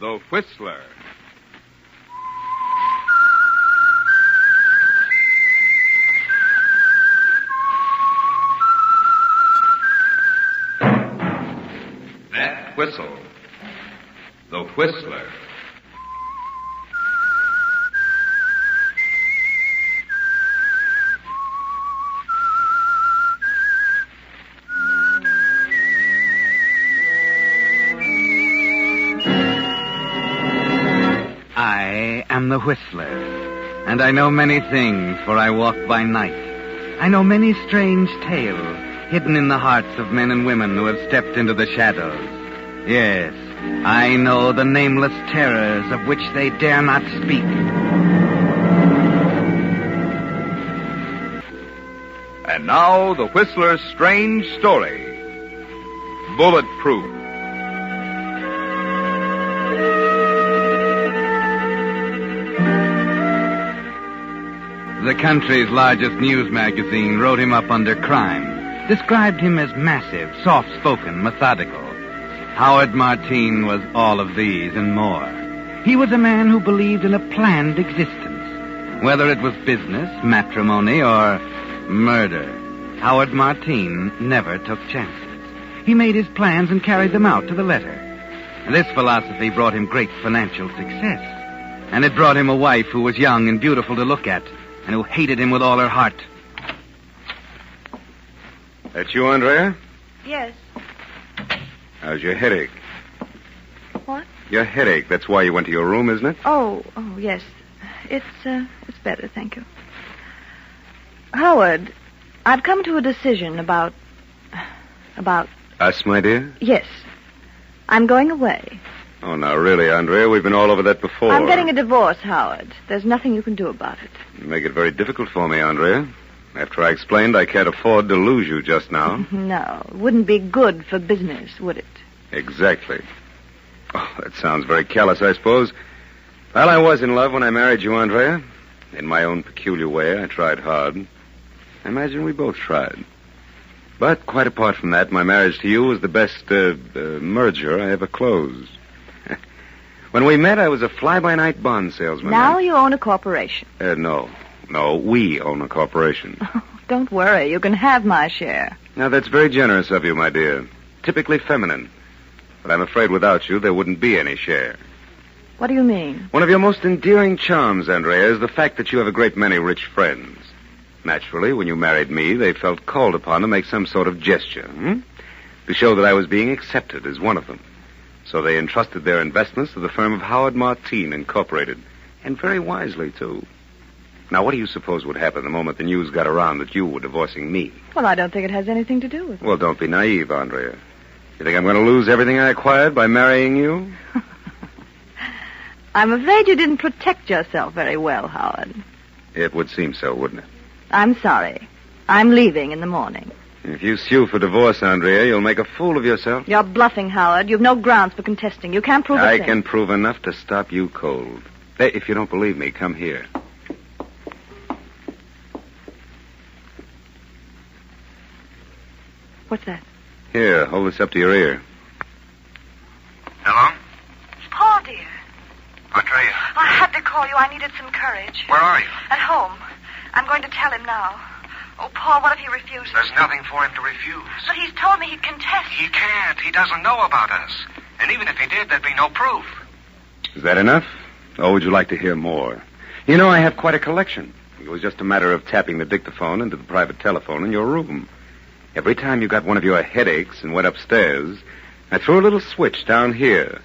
The Whistler. That whistle. The Whistler. I am the Whistler, and I know many things, for I walk by night. I know many strange tales hidden in the hearts of men and women who have stepped into the shadows. Yes, I know the nameless terrors of which they dare not speak. And now, the Whistler's strange story. Bulletproof. The country's largest news magazine wrote him up under crime, described him as massive, soft-spoken, methodical. Howard Martine was all of these and more. He was a man who believed in a planned existence. Whether it was business, matrimony, or murder, Howard Martine never took chances. He made his plans and carried them out to the letter. This philosophy brought him great financial success. And it brought him a wife who was young and beautiful to look at, and who hated him with all her heart. That you, Andrea? Yes. How's your headache? What? Your headache. That's why you went to your room, isn't it? Oh, yes. It's better, thank you. Howard, I've come to a decision about... Us, my dear? Yes. I'm going away. Oh, now, really, Andrea, we've been all over that before. I'm getting a divorce, Howard. There's nothing you can do about it. You make it very difficult for me, Andrea. After I explained I can't afford to lose you just now. No, it wouldn't be good for business, would it? Exactly. Oh, that sounds very callous, I suppose. Well, I was in love when I married you, Andrea. In my own peculiar way, I tried hard. I imagine we both tried. But quite apart from that, my marriage to you was the best merger I ever closed. When we met, I was a fly-by-night bond salesman. Now you own a corporation. No, we own a corporation. Oh, don't worry, you can have my share. Now, that's very generous of you, my dear. Typically feminine. But I'm afraid without you, there wouldn't be any share. What do you mean? One of your most endearing charms, Andrea, is the fact that you have a great many rich friends. Naturally, when you married me, they felt called upon to make some sort of gesture, to show that I was being accepted as one of them. So they entrusted their investments to the firm of Howard Martine Incorporated. And very wisely, too. Now, what do you suppose would happen the moment the news got around that you were divorcing me? Well, I don't think it has anything to do with it. Well, don't be naive, Andrea. You think I'm going to lose everything I acquired by marrying you? I'm afraid you didn't protect yourself very well, Howard. It would seem so, wouldn't it? I'm sorry. I'm leaving in the morning. If you sue for divorce, Andrea, you'll make a fool of yourself. You're bluffing, Howard. You've no grounds for contesting. You can't prove a I thing. can prove enough to stop you cold. Hey, if you don't believe me, come here. What's that? Here, hold this up to your ear. Hello? Paul, dear. Andrea. I had to call you. I needed some courage. Where are you? At home. I'm going to tell him now. Oh, Paul, what if he refuses? There's nothing for him to refuse. But he's told me he'd contest. He can't. He doesn't know about us. And even if he did, there'd be no proof. Is that enough? Or would you like to hear more? You know, I have quite a collection. It was just a matter of tapping the dictaphone into the private telephone in your room. Every time you got one of your headaches and went upstairs, I threw a little switch down here.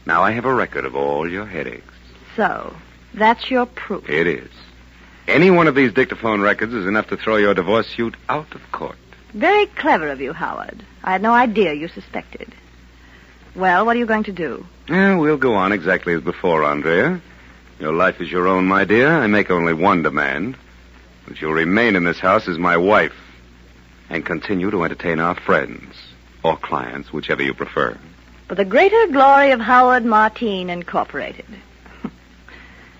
Now I have a record of all your headaches. So, that's your proof. It is. Any one of these dictaphone records is enough to throw your divorce suit out of court. Very clever of you, Howard. I had no idea you suspected. Well, what are you going to do? We'll go on exactly as before, Andrea. Your life is your own, my dear. I make only one demand. That you'll remain in this house as my wife and continue to entertain our friends or clients, whichever you prefer. For the greater glory of Howard Martine Incorporated.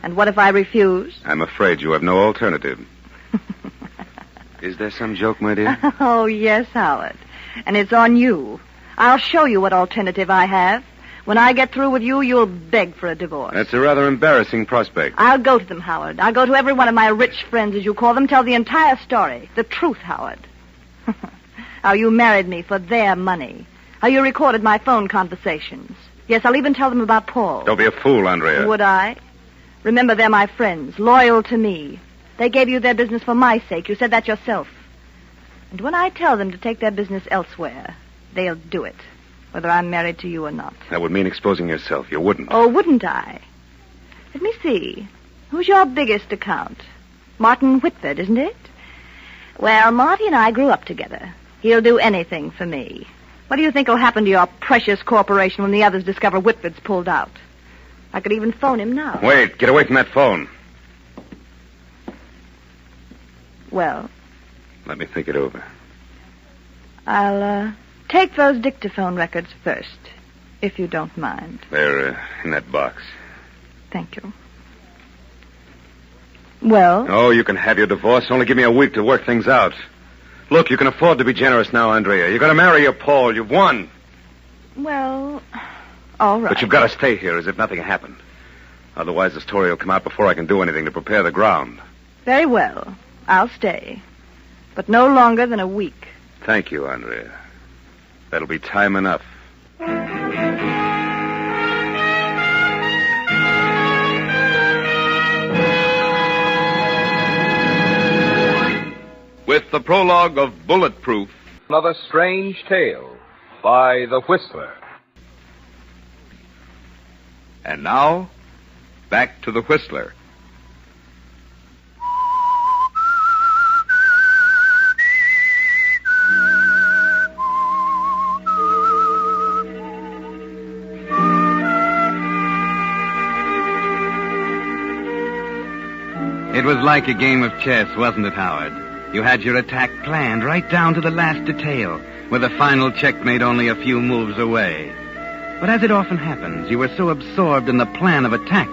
And what if I refuse? I'm afraid you have no alternative. Is there some joke, my dear? Oh, yes, Howard. And it's on you. I'll show you what alternative I have. When I get through with you, you'll beg for a divorce. That's a rather embarrassing prospect. I'll go to them, Howard. I'll go to every one of my rich friends, as you call them, tell the entire story. The truth, Howard. How you married me for their money. How you recorded my phone conversations. Yes, I'll even tell them about Paul. Don't be a fool, Andrea. Would I? Remember, they're my friends, loyal to me. They gave you their business for my sake. You said that yourself. And when I tell them to take their business elsewhere, they'll do it, whether I'm married to you or not. That would mean exposing yourself. You wouldn't. Oh, wouldn't I? Let me see. Who's your biggest account? Martin Whitford, isn't it? Well, Marty and I grew up together. He'll do anything for me. What do you think will happen to your precious corporation when the others discover Whitford's pulled out? I could even phone him now. Wait, get away from that phone. Well? Let me think it over. I'll, take those dictaphone records first, if you don't mind. They're in that box. Thank you. Well? Oh, you can have your divorce. Only give me a week to work things out. Look, you can afford to be generous now, Andrea. You're going to marry your Paul. You've won. Well, all right. But you've got to stay here as if nothing happened. Otherwise, the story will come out before I can do anything to prepare the ground. Very well. I'll stay. But no longer than a week. Thank you, Andrea. That'll be time enough. With the prologue of Bulletproof, another strange tale by The Whistler. And now, back to The Whistler. It was like a game of chess, wasn't it, Howard? You had your attack planned right down to the last detail, with a final checkmate only a few moves away. But as it often happens, you were so absorbed in the plan of attack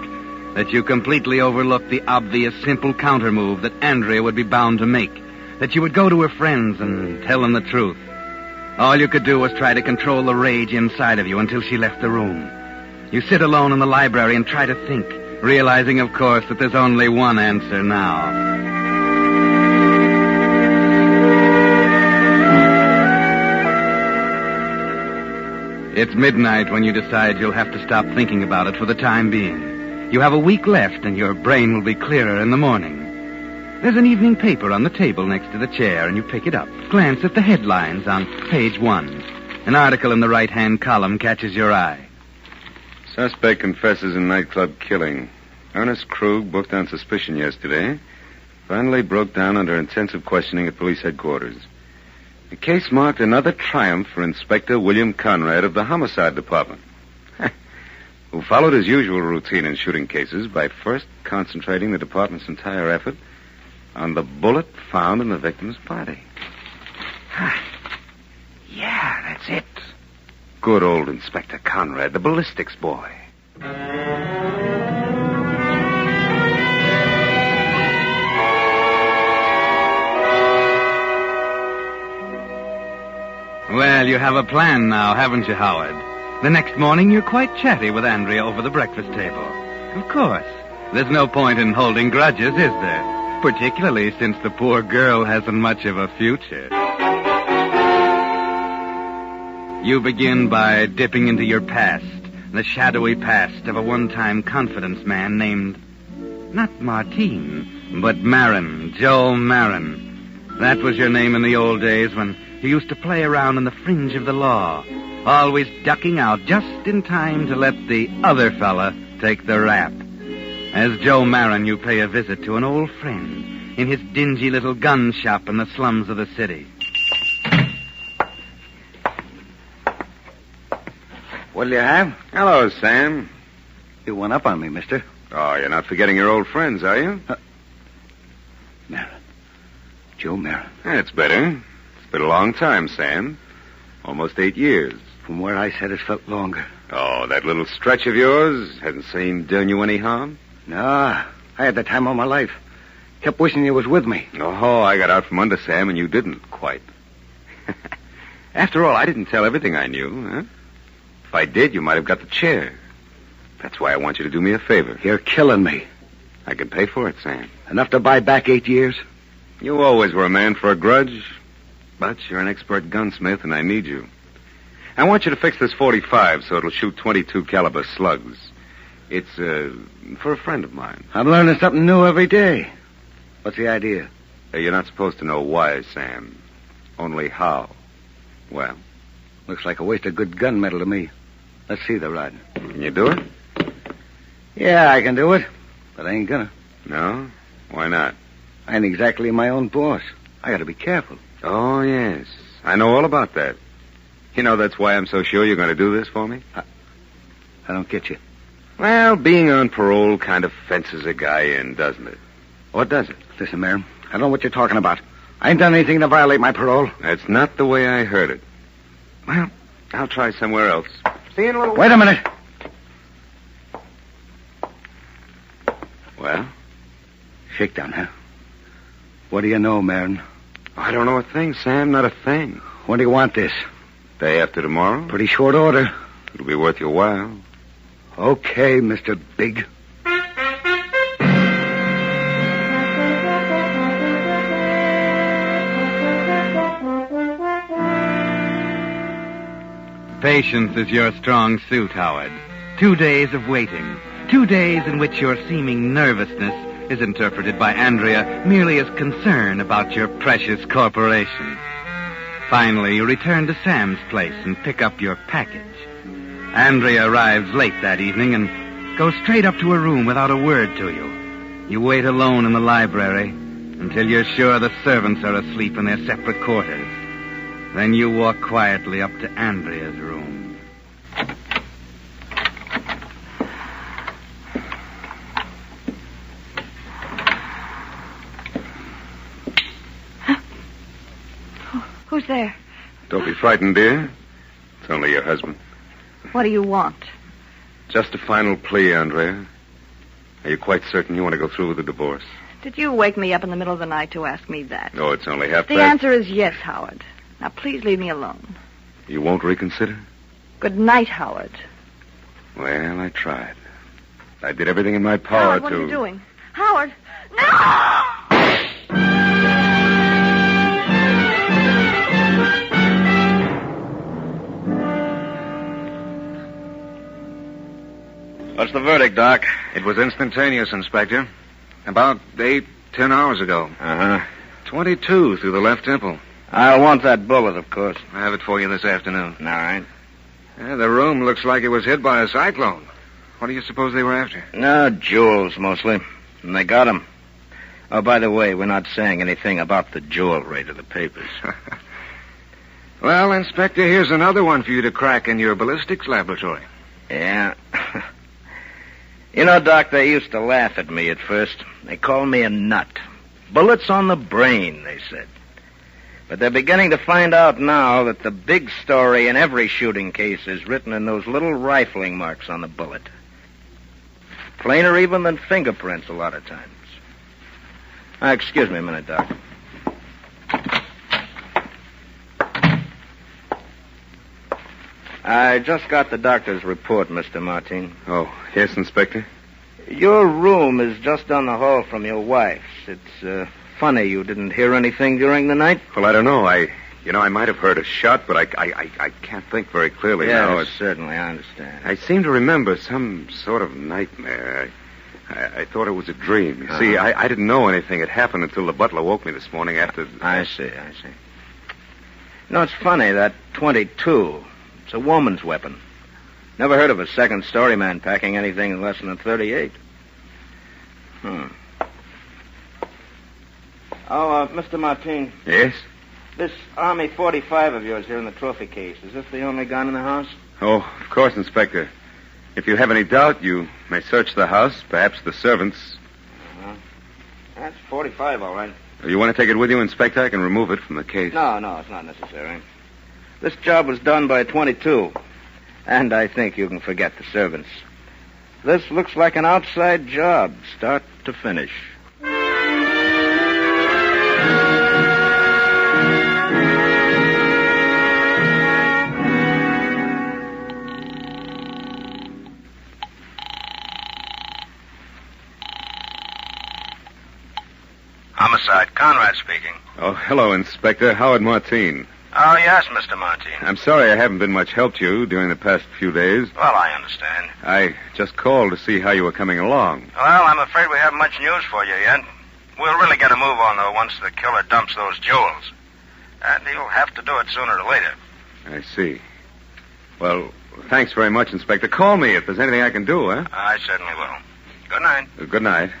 that you completely overlooked the obvious simple countermove that Andrea would be bound to make, that you would go to her friends and tell them the truth. All you could do was try to control the rage inside of you until she left the room. You sit alone in the library and try to think, realizing, of course, that there's only one answer now. It's midnight when you decide you'll have to stop thinking about it for the time being. You have a week left, and your brain will be clearer in the morning. There's an evening paper on the table next to the chair, and you pick it up. Glance at the headlines on page 1. An article in the right-hand column catches your eye. Suspect confesses in nightclub killing. Ernest Krug, booked on suspicion yesterday, finally broke down under intensive questioning at police headquarters. The case marked another triumph for Inspector William Conrad of the Homicide Department, who followed his usual routine in shooting cases by first concentrating the department's entire effort on the bullet found in the victim's body. Yeah, that's it. Good old Inspector Conrad, the ballistics boy. Well, you have a plan now, haven't you, Howard? The next morning, you're quite chatty with Andrea over the breakfast table. Of course. There's no point in holding grudges, is there? Particularly since the poor girl hasn't much of a future. You begin by dipping into your past, the shadowy past of a one-time confidence man named, not Martine, but Marin, Joe Marin. That was your name in the old days when you used to play around on the fringe of the law, always ducking out just in time to let the other fella take the rap. As Joe Marin, you pay a visit to an old friend in his dingy little gun shop in the slums of the city. What'll you have? Hello, Sam. You went up on me, mister. Oh, you're not forgetting your old friends, are you? Marin. Joe Marin. That's better. It's been a long time, Sam. Almost 8 years. From where I said it felt longer. Oh, that little stretch of yours hasn't seemed done you any harm? Nah, I had the time of my life. Kept wishing you was with me. Oh, I got out from under Sam, and you didn't quite. After all, I didn't tell everything I knew, huh? If I did, you might have got the chair. That's why I want you to do me a favor. You're killing me. I can pay for it, Sam. Enough to buy back 8 years? You always were a man for a grudge, but you're an expert gunsmith, and I need you. I want you to fix this 45 so it'll shoot 22 caliber slugs. It's, for a friend of mine. I'm learning something new every day. What's the idea? You're not supposed to know why, Sam. Only how. Well? Looks like a waste of good gunmetal to me. Let's see the rod. Can you do it? Yeah, I can do it. But I ain't gonna. No? Why not? I ain't exactly my own boss. I gotta be careful. Oh, yes. I know all about that. You know, that's why I'm so sure you're going to do this for me? I don't get you. Well, being on parole kind of fences a guy in, doesn't it? What does it? Listen, Mayor, I don't know what you're talking about. I ain't done anything to violate my parole. That's not the way I heard it. Well, I'll try somewhere else. See you in a little while. Wait a minute. Well? Shakedown, huh? What do you know, Marin? I don't know a thing, Sam. Not a thing. When do you want this? Day after tomorrow? Pretty short order. It'll be worth your while. Okay, Mr. Big. Patience is your strong suit, Howard. 2 days of waiting. 2 days in which your seeming nervousness is interpreted by Andrea merely as concern about your precious corporation. Finally, you return to Sam's place and pick up your package. Andrea arrives late that evening and goes straight up to her room without a word to you. You wait alone in the library until you're sure the servants are asleep in their separate quarters. Then you walk quietly up to Andrea's room. Who's there? Don't be frightened, dear. It's only your husband. What do you want? Just a final plea, Andrea. Are you quite certain you want to go through with the divorce? Did you wake me up in the middle of the night to ask me that? No, it's only half The past. answer is yes, Howard. Now, please leave me alone. You won't reconsider? Good night, Howard. Well, I tried. I did everything in my power Howard, what to... are you doing? Howard! No! What's the verdict, Doc? It was instantaneous, Inspector. About 10 hours ago. Uh-huh. 22 through the left temple. I'll want that bullet, of course. I have it for you this afternoon. All right. The room looks like it was hit by a cyclone. What do you suppose they were after? No, jewels, mostly. And they got 'em. Oh, by the way, we're not saying anything about the jewelry to the papers. Well, Inspector, here's another one for you to crack in your ballistics laboratory. Yeah. You know, Doc, they used to laugh at me at first. They called me a nut. Bullets on the brain, they said. But they're beginning to find out now that the big story in every shooting case is written in those little rifling marks on the bullet. Plainer even than fingerprints a lot of times. Excuse me a minute, Doc. I just got the doctor's report, Mr. Martin. Oh, yes, Inspector? Your room is just down the hall from your wife's. It's funny you didn't hear anything during the night. Well, I don't know. I might have heard a shot, but I can't think very clearly now. Yes, certainly, I understand. I seem to remember some sort of nightmare. I thought it was a dream. You see, I didn't know anything had happened until the butler woke me this morning after... I see. You know, it's funny, that 22... It's a woman's weapon. Never heard of a second-story man packing anything less than a 38. Oh, Mr. Martin. Yes? This Army 45 of yours here in the trophy case, is this the only gun in the house? Oh, of course, Inspector. If you have any doubt, you may search the house, perhaps the servants. That's 45, all right. You want to take it with you, Inspector? I can remove it from the case. No, it's not necessary. This job was done by 22. And I think you can forget the servants. This looks like an outside job, start to finish. Homicide, Conrad speaking. Oh, hello, Inspector. Howard Martine. Oh, yes, Mr. Martine. I'm sorry I haven't been much help to you during the past few days. Well, I understand. I just called to see how you were coming along. Well, I'm afraid we haven't much news for you yet. We'll really get a move on, though, once the killer dumps those jewels. And he'll have to do it sooner or later. I see. Well, thanks very much, Inspector. Call me if there's anything I can do, huh? I certainly will. Good night. Good night.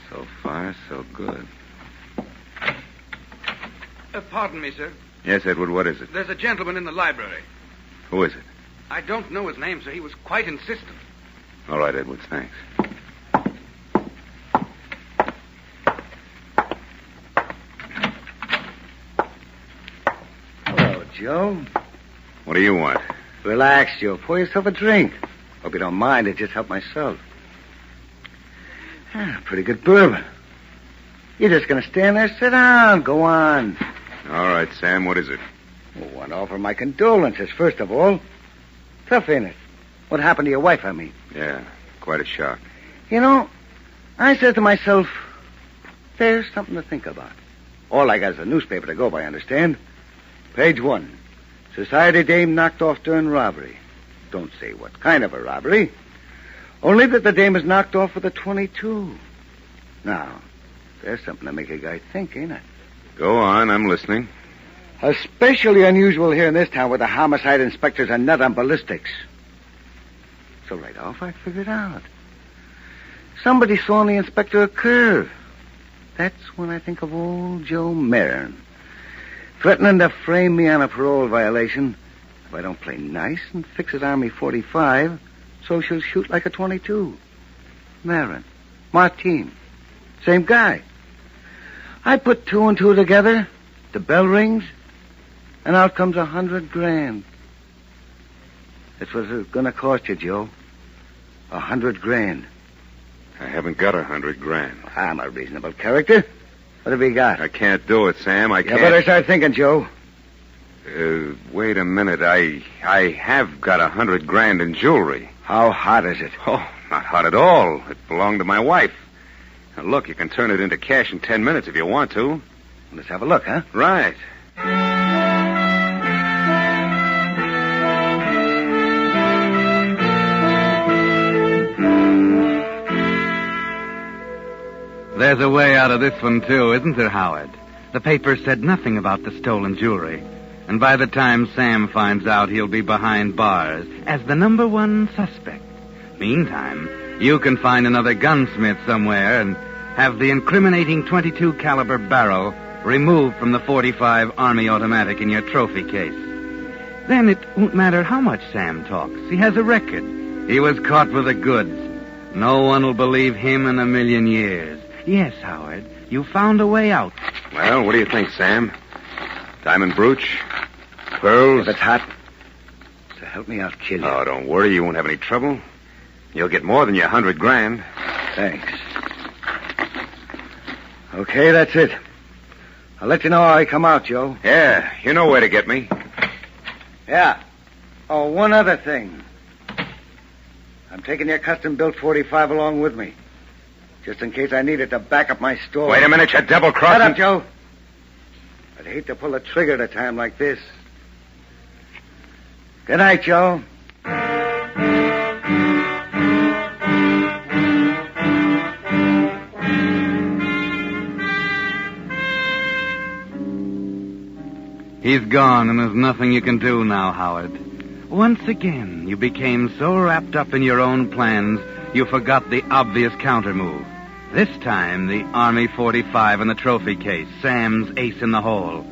So far, so good. Pardon me, sir. Yes, Edward, what is it? There's a gentleman in the library. Who is it? I don't know his name, sir. He was quite insistent. All right, Edwards, thanks. Hello, Joe. What do you want? Relax, Joe. Pour yourself a drink. Hope you don't mind. It just helped myself. Pretty good bourbon. You're just going to stand there? Sit down. Go on. All right, Sam, what is it? Well, I want to offer my condolences, first of all. Tough, ain't it? What happened to your wife, I mean? Yeah, quite a shock. You know, I said to myself, there's something to think about. All I got is a newspaper to go by, understand? Page 1. Society dame knocked off during robbery. Don't say what kind of a robbery. Only that the dame is knocked off with a .22. Now, there's something to make a guy think, ain't it? Go on, I'm listening. Especially unusual here in this town where the homicide inspectors are nut on ballistics. So right off, I figured out. Somebody saw in the inspector a curve. That's when I think of old Joe Marin. Threatening to frame me on a parole violation if I don't play nice and fix it Army 45, so she'll shoot like a .22. Marin. Martine. Same guy. I put 2 and 2 together, the bell rings, and out comes $100,000. That's what it's going to cost you, Joe. $100,000. I haven't got $100,000. I'm a reasonable character. What have you got? I can't do it, Sam. I You can't. better start thinking, Joe. Wait a minute. I have got $100,000 in jewelry. How hot is it? Oh, not hot at all. It belonged to my wife. Now, look, you can turn it into cash in 10 minutes if you want to. Let's have a look, huh? Right. There's a way out of this one, too, isn't there, Howard? The paper said nothing about the stolen jewelry. And by the time Sam finds out, he'll be behind bars as the number 1 suspect. Meantime, you can find another gunsmith somewhere and have the incriminating .22 caliber barrel removed from the .45 Army automatic in your trophy case. Then it won't matter how much Sam talks. He has a record. He was caught with the goods. No one will believe him in a million years. Yes, Howard, you found a way out. Well, what do you think, Sam? Diamond brooch? Pearls? If it's hot, so help me, I'll kill you. Oh, don't worry. You won't have any trouble. You'll get more than your $100,000. Thanks. Okay, that's it. I'll let you know how I come out, Joe. Yeah, you know where to get me. Yeah. Oh, one other thing. I'm taking your custom-built .45 along with me. Just in case I need it to back up my store. Wait a minute, you're double-crossing. Shut up, Joe. I'd hate to pull the trigger at a time like this. Good night, Joe. He's gone, and there's nothing you can do now, Howard. Once again, you became so wrapped up in your own plans, you forgot the obvious countermove. This time, the Army 45 and the trophy case, Sam's ace in the hole.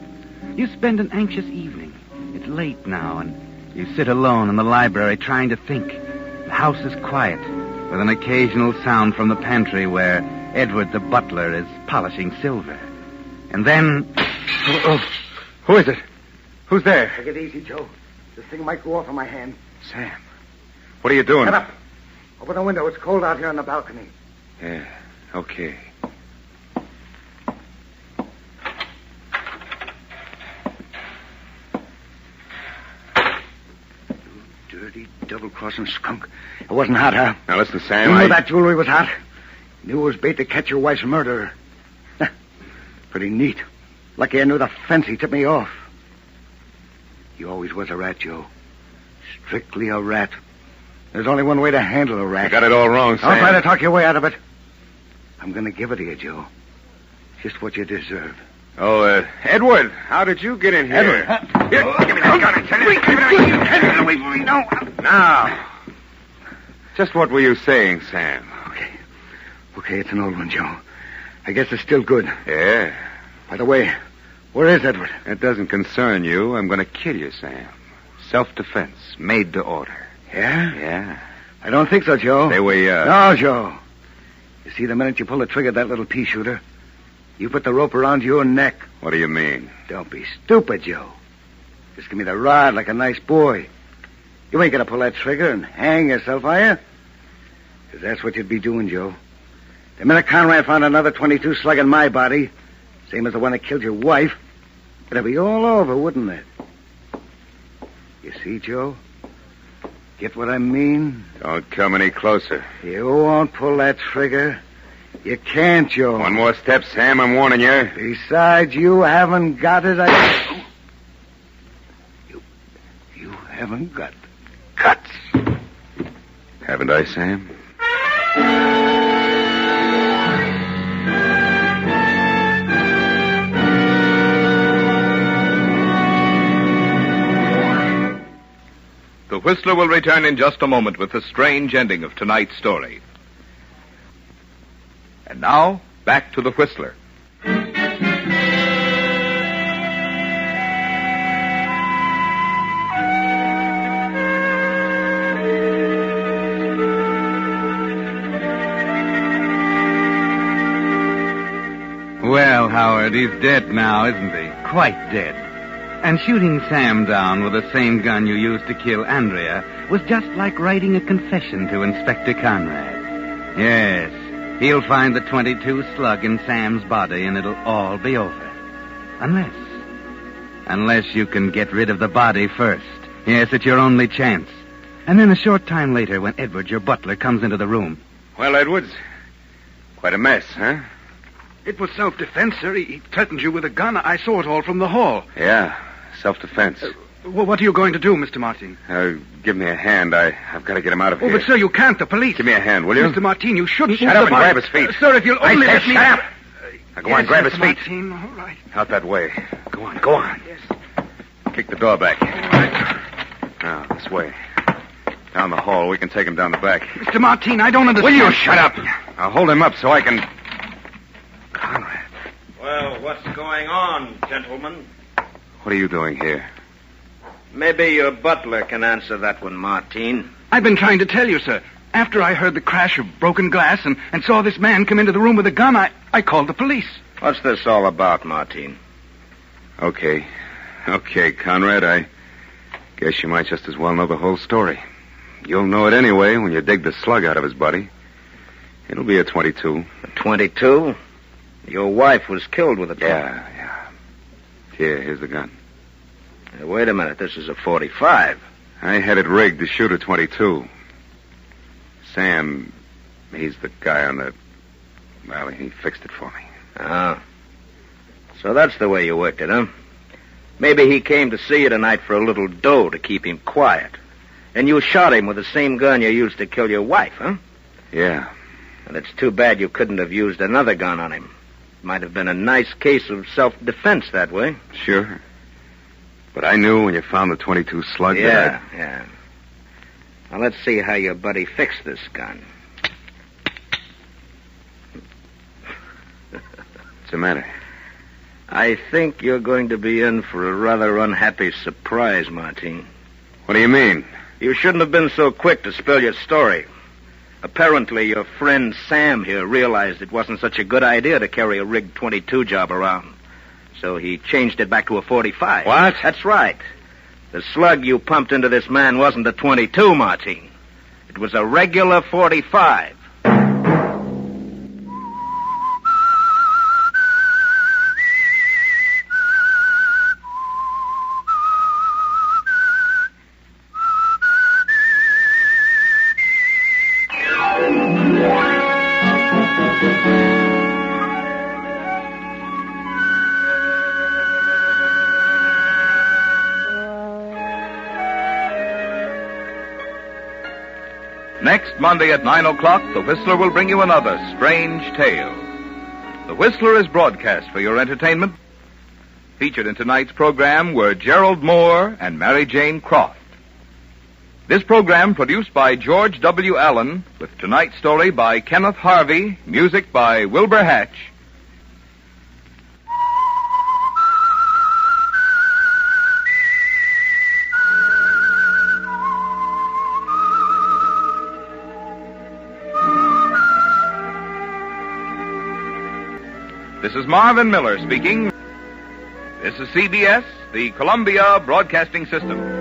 You spend an anxious evening. It's late now, and you sit alone in the library trying to think. The house is quiet, with an occasional sound from the pantry where Edward the butler is polishing silver. And then... Who is it? Who's there? Take it easy, Joe. This thing might go off in my hand. Sam, what are you doing? Shut up. Open the window. It's cold out here on the balcony. Yeah, okay. You dirty, double-crossing skunk. It wasn't hot, huh? Now listen, Sam, You knew that jewelry was hot. You knew it was bait to catch your wife's murderer. Pretty neat. Lucky I knew the fence. He tipped me off. You always was a rat, Joe. Strictly a rat. There's only one way to handle a rat. You got it all wrong, Sam. Don't try to talk your way out of it. I'm going to give it to you, Joe. Just what you deserve. Oh, Edward, how did you get in here? Edward, huh? Here, give me that gun. I tell you. Give it away from me. No. Now, just what were you saying, Sam? Okay, it's an old one, Joe. I guess it's still good. Yeah. By the way, where is Edward? It doesn't concern you. I'm going to kill you, Sam. Self-defense, made to order. Yeah? Yeah. I don't think so, Joe. Say we, No, Joe. You see, the minute you pull the trigger of that little pea shooter, you put the rope around your neck. What do you mean? Don't be stupid, Joe. Just give me the rod like a nice boy. You ain't going to pull that trigger and hang yourself, are you? Because that's what you'd be doing, Joe. The minute Conrad found another 22 slug in my body, same as the one that killed your wife, it'd be all over, wouldn't it? You see, Joe? Get what I mean? Don't come any closer. You won't pull that trigger. You can't, Joe. One more step, Sam, I'm warning you. Besides, you haven't got it. You haven't got guts. Haven't I, Sam? The Whistler will return in just a moment with the strange ending of tonight's story. And now, back to the Whistler. Well, Howard, he's dead now, isn't he? Quite dead. And shooting Sam down with the same gun you used to kill Andrea was just like writing a confession to Inspector Conrad. Yes, he'll find the 22 slug in Sam's body and it'll all be over. Unless you can get rid of the body first. Yes, it's your only chance. And then a short time later, when Edward, your butler, comes into the room. Well, Edwards, quite a mess, huh? It was self-defense, sir. He threatened you with a gun. I saw it all from the hall. Yeah, self-defense. What are you going to do, Mr. Martin? Give me a hand. I've got to get him out of here. Oh, but, sir, you can't. The police. Give me a hand, will you? Mr. Martin, you shouldn't... Shut up and grab his feet. Sir, if you'll only let me... Shut up! Now, go on, grab his Mr. feet. Martin, all right. Out that way. Go on. Yes. Kick the door back. All right. Now, this way. Down the hall. We can take him down the back. Mr. Martin, I don't understand... Will you shut up? I'll hold him up so I can... Conrad. Well, what's going on, gentlemen? What are you doing here? Maybe your butler can answer that one, Martin. I've been trying to tell you, sir. After I heard the crash of broken glass and saw this man come into the room with a gun, I called the police. What's this all about, Martin? Okay, Conrad, I guess you might just as well know the whole story. You'll know it anyway when you dig the slug out of his body. It'll be a 22. A 22? Your wife was killed with a 22. Yeah. Here, here's the gun. Hey, wait a minute, this is a 45. I had it rigged to shoot a 22. Sam, he's the guy on the... Well, he fixed it for me. Ah. So that's the way you worked it, huh? Maybe he came to see you tonight for a little dough to keep him quiet. And you shot him with the same gun you used to kill your wife, huh? Yeah. And it's too bad you couldn't have used another gun on him. Might have been a nice case of self-defense that way. Sure. But I knew when you found the 22 slug Yeah. Now, let's see how your buddy fixed this gun. What's the matter? I think you're going to be in for a rather unhappy surprise, Martin. What do you mean? You shouldn't have been so quick to spill your story. Apparently, your friend Sam here realized it wasn't such a good idea to carry a rigged 22 job around. So he changed it back to a 45. What? That's right. The slug you pumped into this man wasn't a 22, Martin. It was a regular 45. Next Monday at 9 o'clock, the Whistler will bring you another strange tale. The Whistler is broadcast for your entertainment. Featured in tonight's program were Gerald Moore and Mary Jane Croft. This program produced by George W. Allen, with tonight's story by Kenneth Harvey, music by Wilbur Hatch. This is Marvin Miller speaking. This is CBS, the Columbia Broadcasting System.